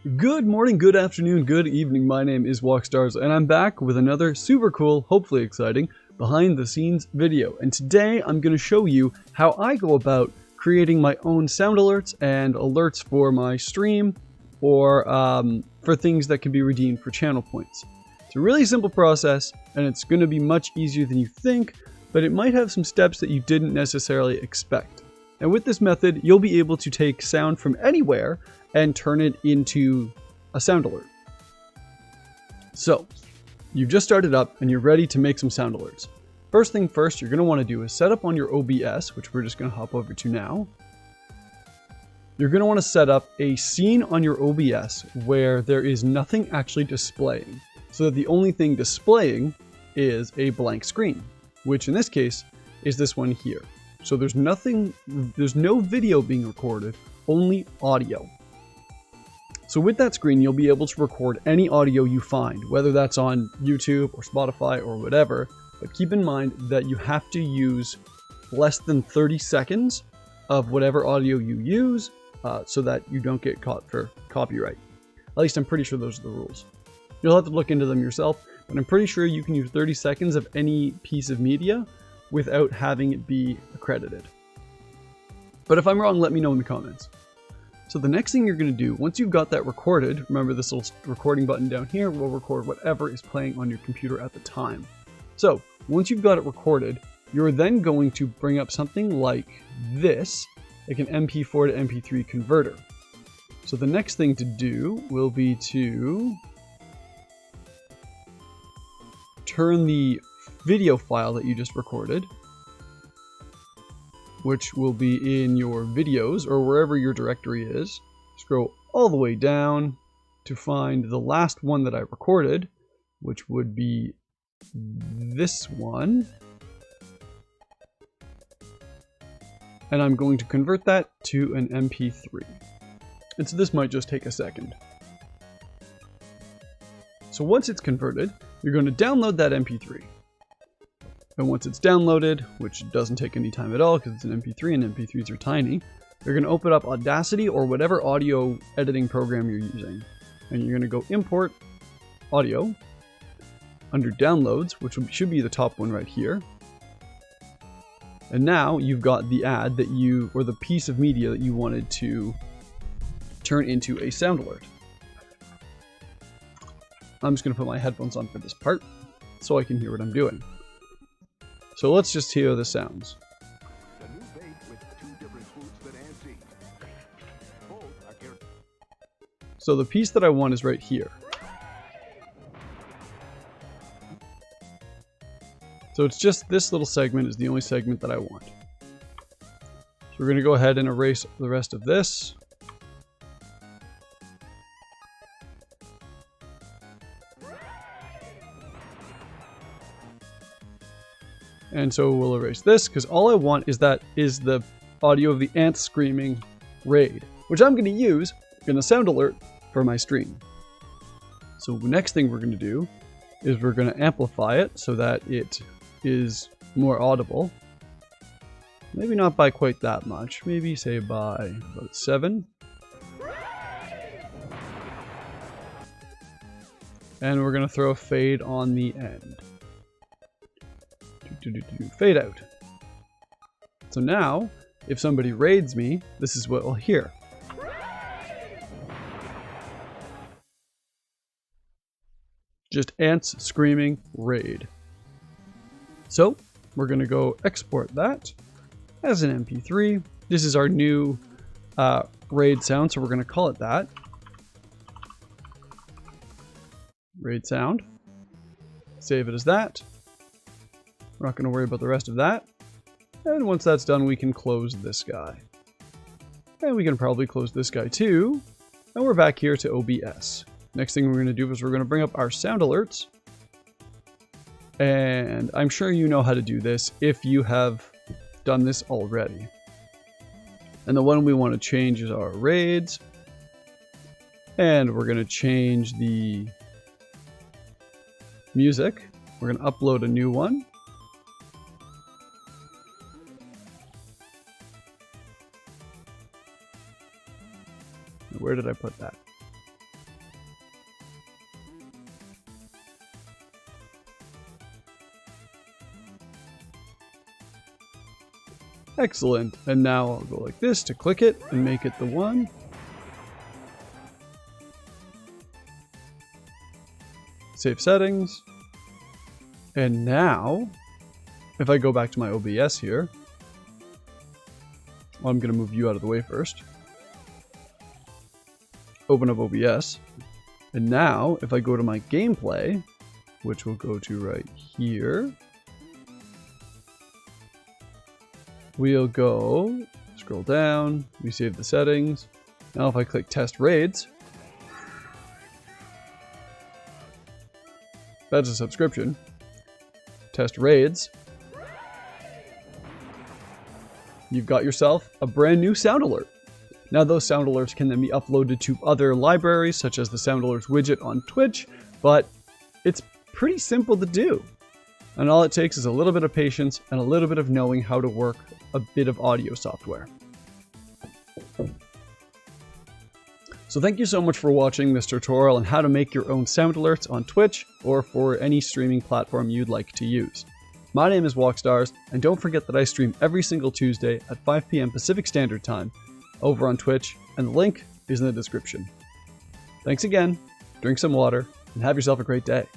Good morning, good afternoon, good evening. My name is Walkstars, and I'm back with another super cool, hopefully exciting, behind the scenes video. And today I'm going to show you how I go about creating my own sound alerts and alerts for my stream or for things that can be redeemed for channel points. It's a really simple process, and it's going to be much easier than you think, but it might have some steps that you didn't necessarily expect. And with this method, you'll be able to take sound from anywhere and turn it into a sound alert. So, you've just started up and you're ready to make some sound alerts. First thing first, you're going to want to do is set up on your OBS, which we're just going to hop over to now. You're going to want to set up a scene on your OBS where there is nothing actually displaying, so that the only thing displaying is a blank screen, which in this case is this one here. So there's no video being recorded, only audio. So with that screen, you'll be able to record any audio you find, whether that's on YouTube or Spotify or whatever, but keep in mind that you have to use less than 30 seconds of whatever audio you use so that you don't get caught for copyright. At least I'm pretty sure those are the rules. You'll have to look into them yourself, but I'm pretty sure you can use 30 seconds of any piece of media without having it be accredited. But if I'm wrong, let me know in the comments. So the next thing you're going to do, once you've got that recorded, remember this little recording button down here will record whatever is playing on your computer at the time. So once you've got it recorded, you're then going to bring up something like this, like an MP4 to MP3 converter. So the next thing to do will be to turn the video file that you just recorded, which will be in your videos or wherever your directory is. Scroll all the way down to find the last one that I recorded, which would be this one. And I'm going to convert that to an MP3. And so this might just take a second. So once it's converted, you're going to download that MP3. And once it's downloaded, which doesn't take any time at all because it's an MP3 and MP3s are tiny, you're going to open up Audacity or whatever audio editing program you're using. And you're going to go import audio under downloads, which should be the top one right here. And now you've got the ad that or the piece of media that you wanted to turn into a sound alert. I'm just going to put my headphones on for this part so I can hear what I'm doing. So let's just hear the sounds. So the piece that I want is right here. So it's just this little segment is the only segment that I want. So we're going to go ahead and erase the rest of this. And so we'll erase this because all I want is the audio of the ants screaming raid, which I'm going to use in a sound alert for my stream. So the next thing we're going to do is we're going to amplify it so that it is more audible. Maybe not by quite that much, maybe say by about 7. And we're going to throw a fade on the end. Fade out. So now, if somebody raids me, this is what we'll hear. Just ants screaming raid. So we're going to go export that as an MP3. This is our new raid sound, so we're going to call it that. Raid sound. Save it as that. We're not going to worry about the rest of that. And once that's done, we can close this guy. And we can probably close this guy too. And we're back here to OBS. Next thing we're going to do is we're going to bring up our sound alerts. And I'm sure you know how to do this if you have done this already. And the one we want to change is our raids. And we're going to change the music. We're going to upload a new one. Where did I put that? Excellent. And now I'll go like this to click it and make it the one. Save settings. And now, if I go back to my OBS here, well, I'm going to move you out of the way first. Open up OBS. And now, if I go to my gameplay, which we'll go to right here, we'll go, scroll down, we save the settings. Now if I click test raids, that's a subscription. Test raids. You've got yourself a brand new sound alert. Now those sound alerts can then be uploaded to other libraries such as the sound alerts widget on Twitch, but it's pretty simple to do. And all it takes is a little bit of patience and a little bit of knowing how to work a bit of audio software. So thank you so much for watching this tutorial on how to make your own sound alerts on Twitch or for any streaming platform you'd like to use. My name is Walkstars, and don't forget that I stream every single Tuesday at 5 p.m. Pacific Standard Time over on Twitch, and the link is in the description. Thanks again, drink some water, and have yourself a great day.